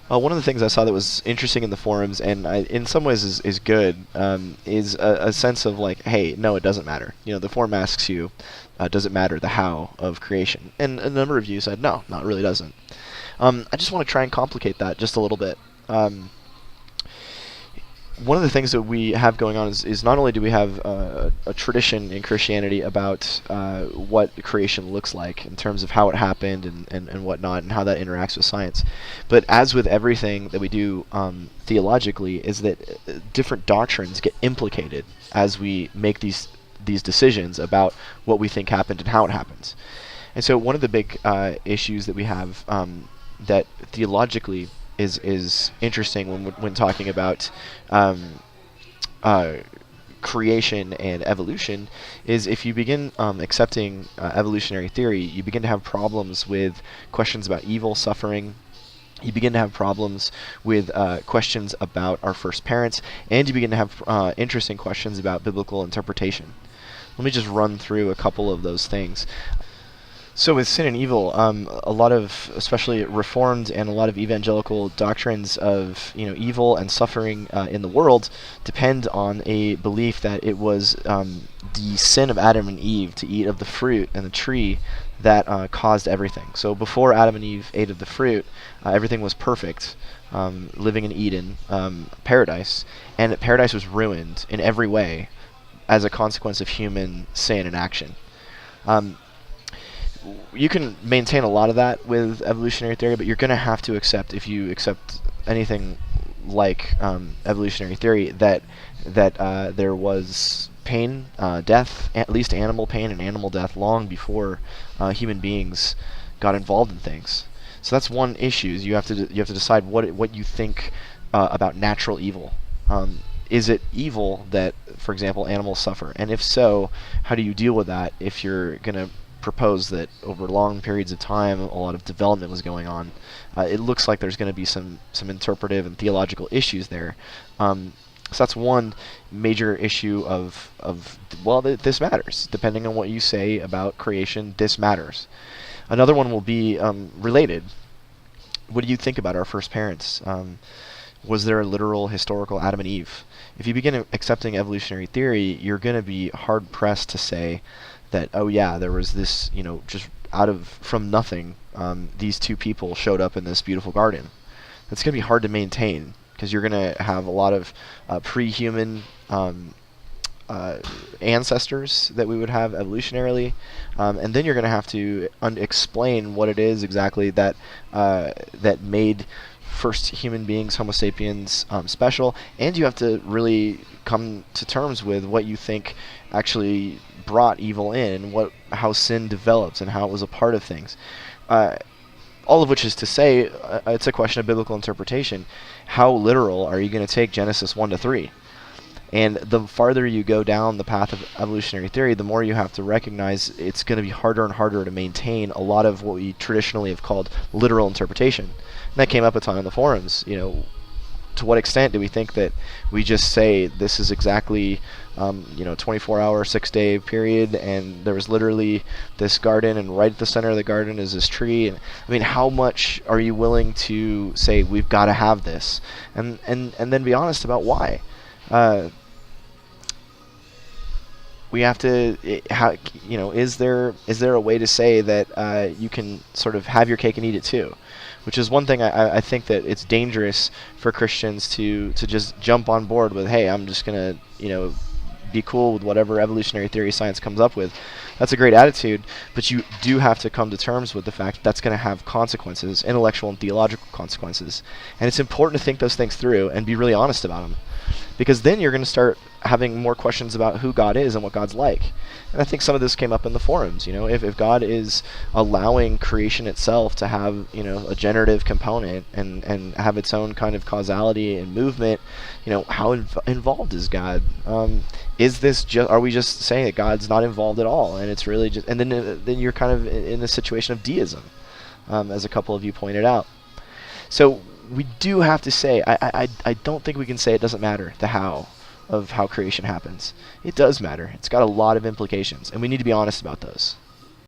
One of the things I saw that was interesting in the forums, and in some ways is good, is a sense of like, hey, no, it doesn't matter. The forum asks you, does it matter the how of creation? And a number of you said, no, it really doesn't. I just want to try and complicate that just a little bit. One of the things that we have going on is not only do we have a tradition in Christianity about what creation looks like in terms of how it happened and whatnot, and how that interacts with science, but as with everything that we do theologically, is that different doctrines get implicated as we make these decisions about what we think happened and how it happens. And so one of the big issues that we have that theologically is interesting when talking about uh, creation and evolution is if you begin accepting evolutionary theory, you begin to have problems with questions about evil, suffering. You begin to have problems with questions about our first parents, and you begin to have interesting questions about biblical interpretation. Let me just run through a couple of those things. So with sin and evil, a lot of, especially Reformed and a lot of evangelical doctrines of evil and suffering in the world depend on a belief that it was the sin of Adam and Eve to eat of the fruit and the tree that caused everything. So before Adam and Eve ate of the fruit, everything was perfect, living in Eden, paradise, and paradise was ruined in every way as a consequence of human sin and action. You can maintain a lot of that with evolutionary theory, but you're going to have to accept, if you accept anything like evolutionary theory, that there was pain, death, at least animal pain and animal death, long before human beings got involved in things. So that's one issue. Is you have to decide what you think about natural evil. Is it evil that, for example, animals suffer? And if so, how do you deal with that if you're going to propose that over long periods of time a lot of development was going on? It looks like there's going to be some interpretive and theological issues there. So that's one major issue of well, this matters. Depending on what you say about creation, this matters. Another one will be related. What do you think about our first parents? Was there a literal historical Adam and Eve? If you begin accepting evolutionary theory, you're going to be hard pressed to say that, oh yeah, there was this, just from nothing, these two people showed up in this beautiful garden. That's going to be hard to maintain because you're going to have a lot of pre-human ancestors that we would have evolutionarily, and then you're going to have to explain what it is exactly that made first human beings, Homo sapiens, special, and you have to really come to terms with what you think actually brought evil in, and how sin develops and how it was a part of things. All of which is to say, it's a question of biblical interpretation. How literal are you going to take Genesis 1 to 3? And the farther you go down the path of evolutionary theory, the more you have to recognize it's going to be harder and harder to maintain a lot of what we traditionally have called literal interpretation. And that came up a ton in the forums. To what extent do we think that we just say this is exactly 24-hour, 6-day period, and there was literally this garden, and right at the center of the garden is this tree? And I mean, how much are you willing to say we've got to have this, and then be honest about why? We have to, is there a way to say that you can sort of have your cake and eat it too? Which is one thing I think that it's dangerous for Christians to just jump on board with, hey, I'm just going to, be cool with whatever evolutionary theory science comes up with. That's a great attitude, but you do have to come to terms with the fact that that's going to have consequences, intellectual and theological consequences. And it's important to think those things through and be really honest about them. Because then you're going to start having more questions about who God is and what God's like. And I think some of this came up in the forums. If God is allowing creation itself to have a generative component and have its own kind of causality and movement, how involved is God? Is this are we just saying that God's not involved at all, and it's really just, and then you're kind of in a situation of deism, as a couple of you pointed out. So we do have to say, I don't think we can say it doesn't matter the how of how creation happens. It does matter. It's got a lot of implications, and we need to be honest about those.